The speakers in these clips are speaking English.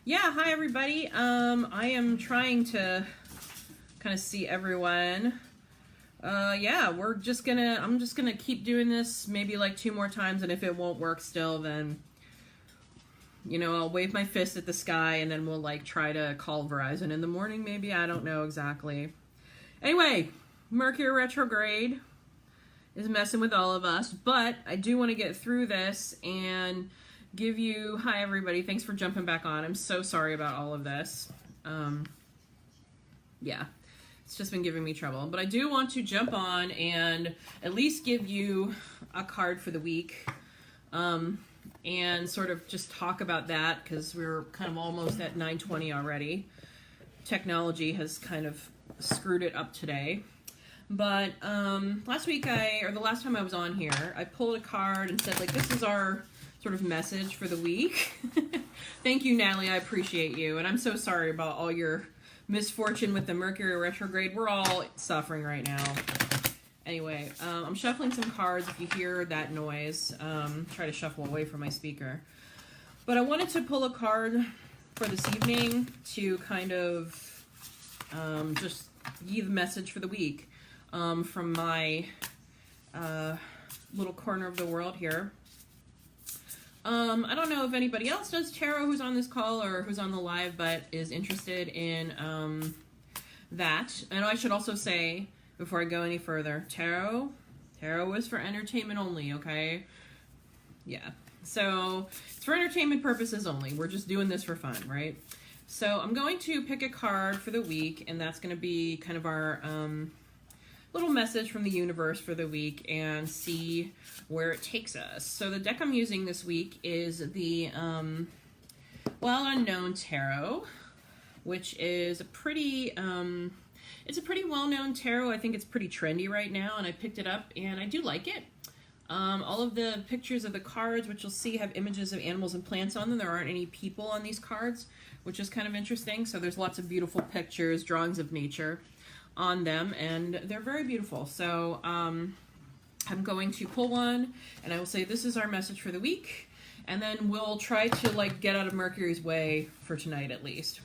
Yeah, hi everybody. I am trying to kind of see everyone. Yeah, I'm just gonna keep doing this maybe like 2 more times, and if it won't work still, then, I'll wave my fist at the sky, and then we'll like try to call Verizon in the morning, maybe. I don't know exactly. Anyway, Mercury retrograde is messing with all of us, but I do want to get through this and give you, hi everybody, thanks for jumping back on. I'm so sorry about all of this. Yeah, it's just been giving me trouble, but I do want to jump on and at least give you a card for the week, and sort of just talk about that, because we're kind of almost at 9:20 already. Technology has kind of screwed it up today. But last week, or the last time I was on here, I pulled a card and said, like, this is our sort of message for the week. Thank you, Natalie. I appreciate you. And I'm so sorry about all your misfortune with the Mercury retrograde. We're all suffering right now. Anyway, I'm shuffling some cards. If you hear that noise, try to shuffle away from my speaker. But I wanted to pull a card for this evening to kind of just give the message for the week from my little corner of the world here. I don't know if anybody else does tarot who's on this call or who's on the live, but is interested in that. And I should also say, before I go any further, tarot is for entertainment only, okay? Yeah. So it's for entertainment purposes only. We're just doing this for fun, right? So I'm going to pick a card for the week, and that's going to be kind of our little message from the universe for the week, and see where it takes us. So the deck I'm using this week is the Well Unknown Tarot, which is a pretty it's a pretty well-known tarot. I think it's pretty trendy right now, and I picked it up and I do like it. All of the pictures of the cards, which you'll see, have images of animals and plants on them. There aren't any people on these cards, which is kind of interesting. So there's lots of beautiful pictures, drawings of nature on them, and they're very beautiful. So I'm going to pull one, and I will say this is our message for the week, and then we'll try to like get out of Mercury's way for tonight at least.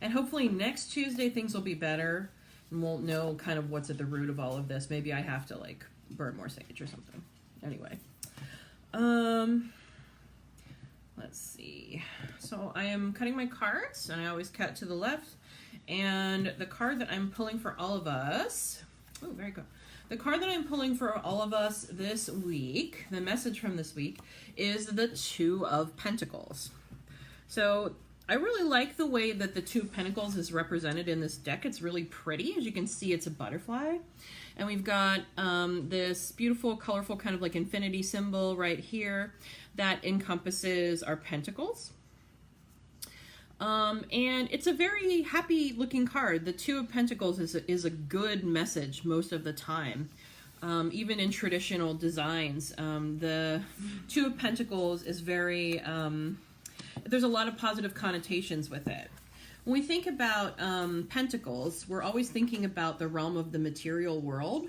And hopefully next Tuesday things will be better, and we'll know kind of what's at the root of all of this. Maybe I have to like burn more sage or something. Anyway, let's see. So I am cutting my cards, and I always cut to the left. And the card that I'm pulling for all of us, oh, very good. The card that I'm pulling for all of us this week, the message from this week, is the Two of Pentacles. So I really like the way that the Two of Pentacles is represented in this deck. It's really pretty. As you can see, it's a butterfly. And we've got this beautiful, colorful kind of like infinity symbol right here that encompasses our pentacles. And it's a very happy looking card. The Two of Pentacles is a good message most of the time. Even in traditional designs, the Two of Pentacles is very, there's a lot of positive connotations with it. When we think about pentacles, we're always thinking about the realm of the material world.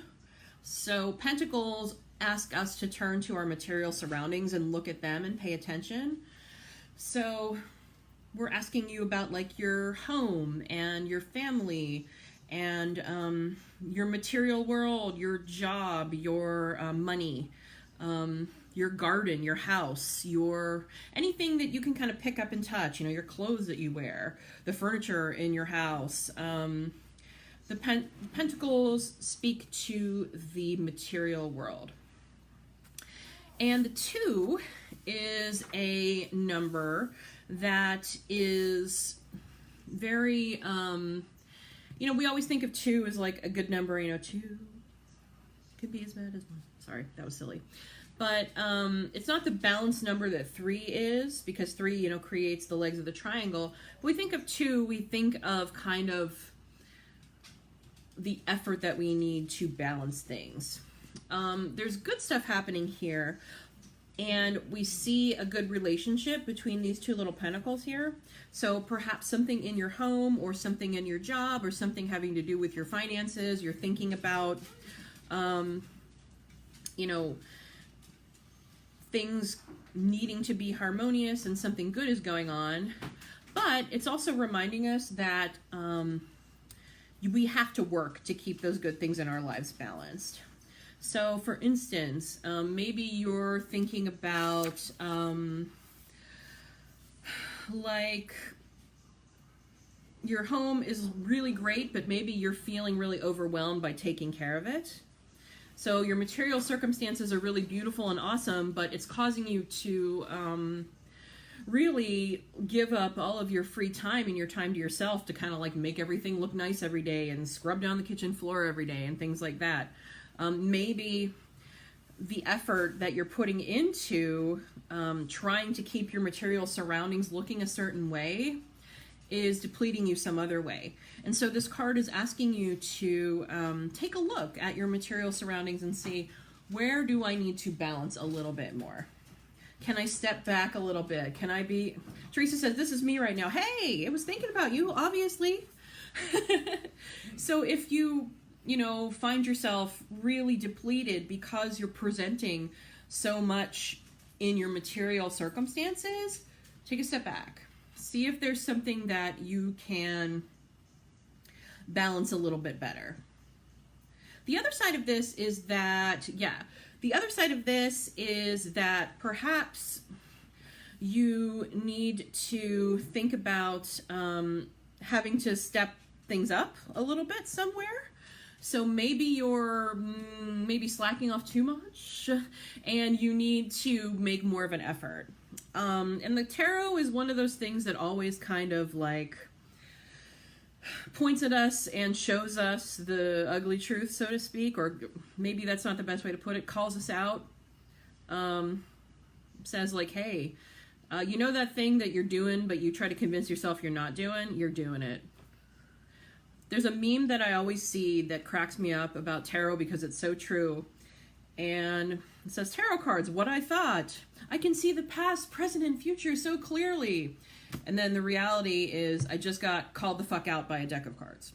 So pentacles ask us to turn to our material surroundings and look at them and pay attention. So we're asking you about like your home and your family and your material world, your job, your money, your garden, your house, your anything that you can kind of pick up and touch, your clothes that you wear, the furniture in your house. The pentacles speak to the material world. And the 2 is a number that is very, we always think of 2 as like a good number, 2 could be as bad as 1. Sorry, that was silly. But it's not the balanced number that 3 is, because 3, creates the legs of the triangle. When we think of 2, we think of kind of the effort that we need to balance things. There's good stuff happening here, and we see a good relationship between these 2 little pentacles here. So perhaps something in your home, or something in your job, or something having to do with your finances. You're thinking about, things needing to be harmonious and something good is going on. But it's also reminding us that we have to work to keep those good things in our lives balanced. So, for instance, maybe you're thinking about, like, your home is really great, but maybe you're feeling really overwhelmed by taking care of it. So your material circumstances are really beautiful and awesome, but it's causing you to really give up all of your free time and your time to yourself to kind of like make everything look nice every day and scrub down the kitchen floor every day and things like that. Maybe the effort that you're putting into trying to keep your material surroundings looking a certain way is depleting you some other way. And so this card is asking you to take a look at your material surroundings and see, where do I need to balance a little bit more? Can I step back a little bit? Can I be... Teresa says, this is me right now. Hey, I was thinking about you, obviously. So if you find yourself really depleted because you're presenting so much in your material circumstances, take a step back. See if there's something that you can balance a little bit better. The other side of this is that, perhaps you need to think about having to step things up a little bit somewhere. So maybe you're slacking off too much and you need to make more of an effort. And the tarot is one of those things that always kind of like points at us and shows us the ugly truth, so to speak, or maybe that's not the best way to put it, calls us out, says like, hey, you know that thing that you're doing, but you try to convince yourself you're not doing, you're doing it. There's a meme that I always see that cracks me up about tarot because it's so true. And it says, tarot cards, what I thought. I can see the past, present, and future so clearly. And then the reality is I just got called the fuck out by a deck of cards.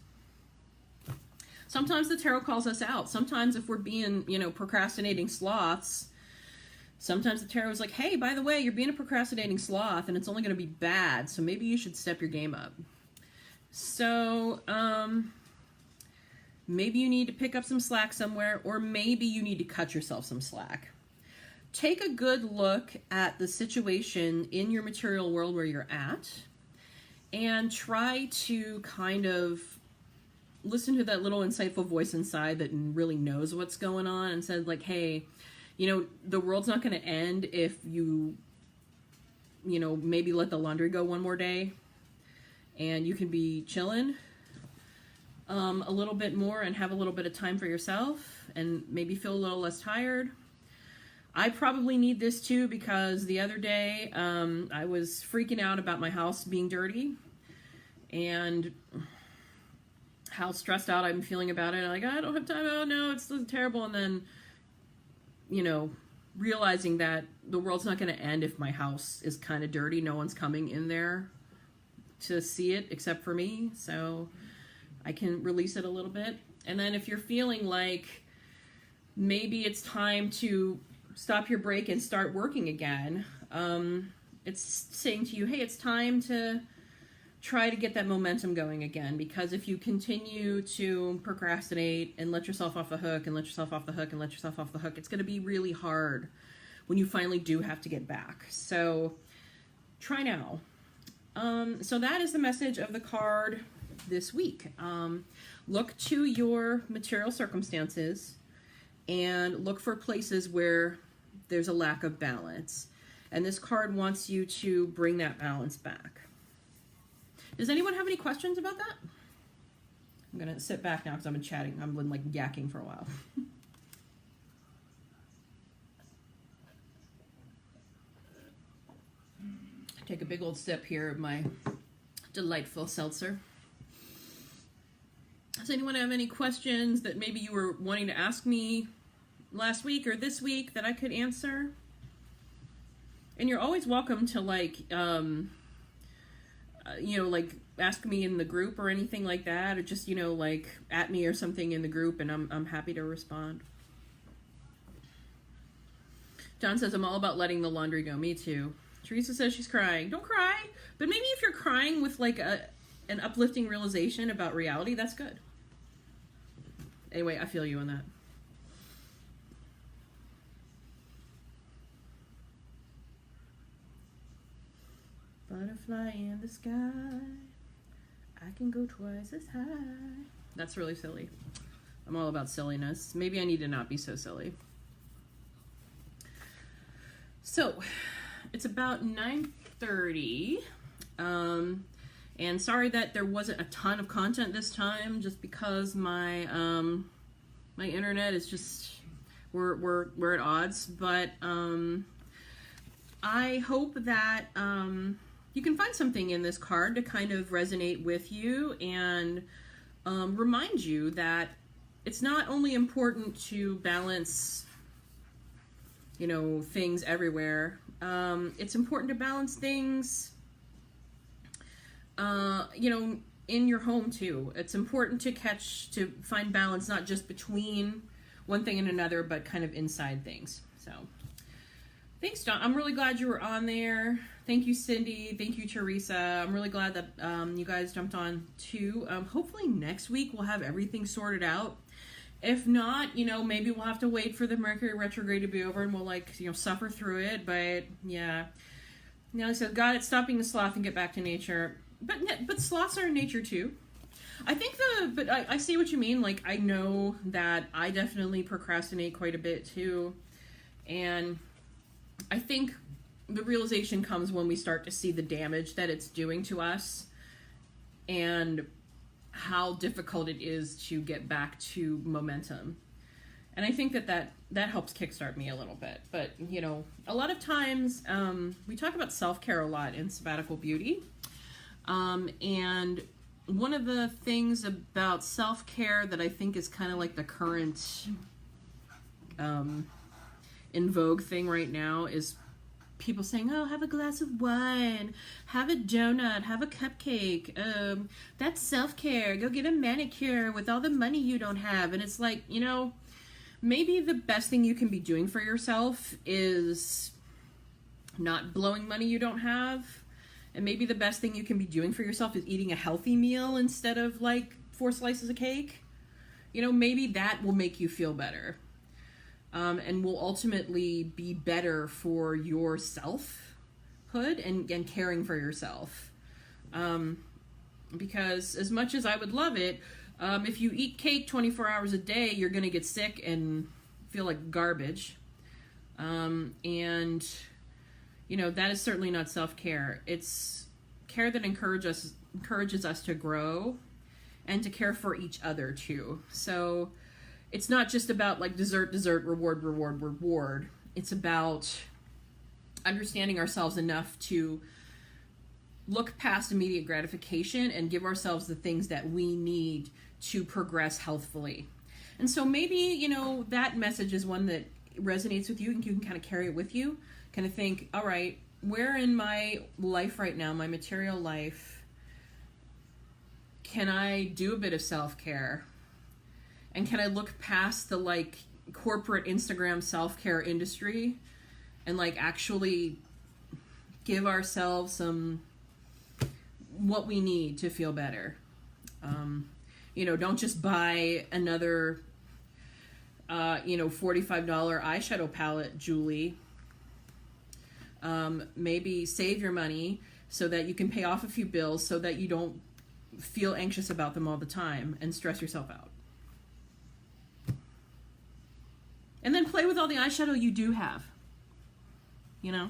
Sometimes the tarot calls us out. Sometimes if we're being, procrastinating sloths, sometimes the tarot is like, hey, by the way, you're being a procrastinating sloth and it's only going to be bad. So maybe you should step your game up. So, maybe you need to pick up some slack somewhere, or maybe you need to cut yourself some slack. Take a good look at the situation in your material world where you're at, and try to kind of listen to that little insightful voice inside that really knows what's going on and said like, hey, the world's not going to end if you, maybe let the laundry go one more day. And you can be chilling a little bit more and have a little bit of time for yourself and maybe feel a little less tired. I probably need this too because the other day I was freaking out about my house being dirty and how stressed out I'm feeling about it. Like, I don't have time. Oh no, it's terrible. And then, realizing that the world's not going to end if my house is kind of dirty. No one's coming in there to see it except for me, so I can release it a little bit. And then if you're feeling like maybe it's time to stop your break and start working again, it's saying to you, hey, it's time to try to get that momentum going again, because if you continue to procrastinate and let yourself off the hook and let yourself off the hook and let yourself off the hook, it's going to be really hard when you finally do have to get back. So try now. So that is the message of the card this week. Look to your material circumstances and look for places where there's a lack of balance. And this card wants you to bring that balance back. Does anyone have any questions about that? I'm going to sit back now because I've been chatting. I've been like yakking for a while. Take a big old sip here of my delightful seltzer. Does anyone have any questions that maybe you were wanting to ask me last week or this week that I could answer? And you're always welcome to like ask me in the group or anything like that, or just, like at me or something in the group, and I'm happy to respond. John says, I'm all about letting the laundry go. Me too. Teresa says she's crying. Don't cry. But maybe if you're crying with like an uplifting realization about reality, that's good. Anyway, I feel you on that. Butterfly in the sky, I can go twice as high. That's really silly. I'm all about silliness. Maybe I need to not be so silly. So, it's about 9:30. And sorry that there wasn't a ton of content this time, just because my my internet is just we're at odds. But I hope that you can find something in this card to kind of resonate with you and remind you that it's not only important to balance, you know, things everywhere. It's important to balance things, you know, in your home too. It's important to find balance, not just between one thing and another, but kind of inside things. So thanks, Don. I'm really glad you were on there. Thank you, Cindy. Thank you, Teresa. I'm really glad that you guys jumped on too. Hopefully next week we'll have everything sorted out. If not, you know, maybe we'll have to wait for the Mercury retrograde to be over and we'll, like, you know, suffer through it. But yeah, Nelly says, "God, it's stop being a sloth and get back to nature." But sloths are in nature too. I think but I see what you mean. Like, I know that I definitely procrastinate quite a bit too, and I think the realization comes when we start to see the damage that it's doing to us and how difficult it is to get back to momentum. And I think that helps kickstart me a little bit. But, you know, a lot of times we talk about self-care a lot in Sabbatical Beauty. And one of the things about self-care that I think is kind of like the current in vogue thing right now is people saying, "Oh, have a glass of wine, have a donut, have a cupcake. That's self-care. Go get a manicure with all the money you don't have." And it's like, you know, maybe the best thing you can be doing for yourself is not blowing money you don't have. And maybe the best thing you can be doing for yourself is eating a healthy meal instead of like 4 slices of cake. You know, maybe that will make you feel better. And will ultimately be better for your selfhood and caring for yourself. Because as much as I would love it, if you eat cake 24 hours a day, you're going to get sick and feel like garbage. And, you know, that is certainly not self-care. It's care that encourages us to grow and to care for each other too. So it's not just about like dessert, reward. It's about understanding ourselves enough to look past immediate gratification and give ourselves the things that we need to progress healthfully. And so maybe, you know, that message is one that resonates with you and you can kind of carry it with you. Kind of think, all right, where in my life right now, my material life, can I do a bit of self-care? And can I look past the like corporate Instagram self-care industry and like actually give ourselves some what we need to feel better? You know, don't just buy another you know, $45 eyeshadow palette, Julie. Maybe save your money so that you can pay off a few bills so that you don't feel anxious about them all the time and stress yourself out. And then play with all the eyeshadow you do have, you know?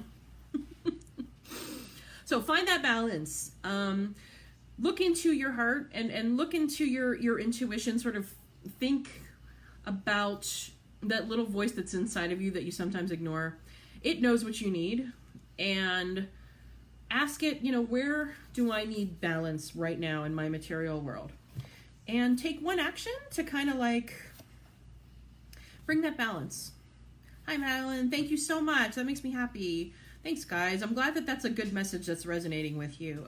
So find that balance. Look into your heart and look into your intuition. Sort of think about that little voice that's inside of you that you sometimes ignore. It knows what you need. And ask it, you know, where do I need balance right now in my material world? And take one action to kind of like bring that balance. Hi, Madeline. Thank you so much. That makes me happy. Thanks, guys. I'm glad that that's a good message that's resonating with you.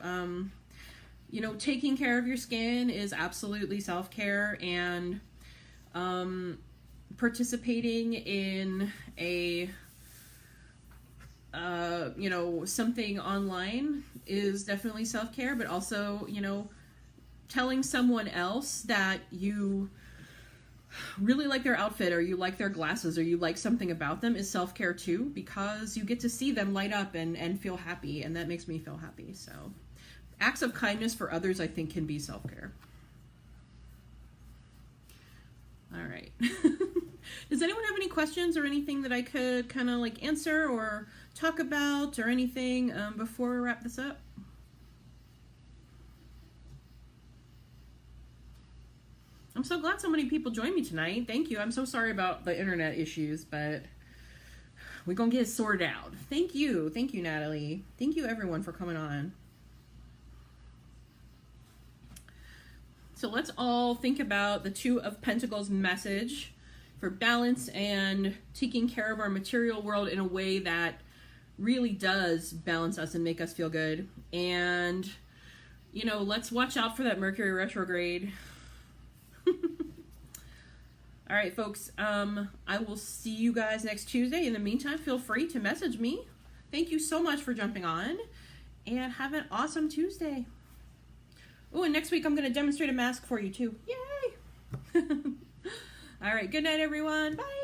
You know, taking care of your skin is absolutely self-care, and participating in a you know, something online is definitely self-care, but also, you know, telling someone else that you really like their outfit or you like their glasses or you like something about them is self-care too, because you get to see them light up and feel happy, and that makes me feel happy. So acts of kindness for others, I think, can be self-care. All right. Does anyone have any questions or anything that I could kind of like answer or talk about or anything before we wrap this up? I'm so glad so many people joined me tonight. Thank you. I'm so sorry about the internet issues, but we're going to get it sorted out. Thank you. Thank you, Natalie. Thank you, everyone, for coming on. So let's all think about the Two of Pentacles message for balance and taking care of our material world in a way that really does balance us and make us feel good. And, you know, let's watch out for that Mercury retrograde. All right, folks, I will see you guys next Tuesday. In the meantime, feel free to message me. Thank you so much for jumping on, and have an awesome Tuesday. Oh, and next week I'm going to demonstrate a mask for you too. Yay! All right, good night, everyone. Bye.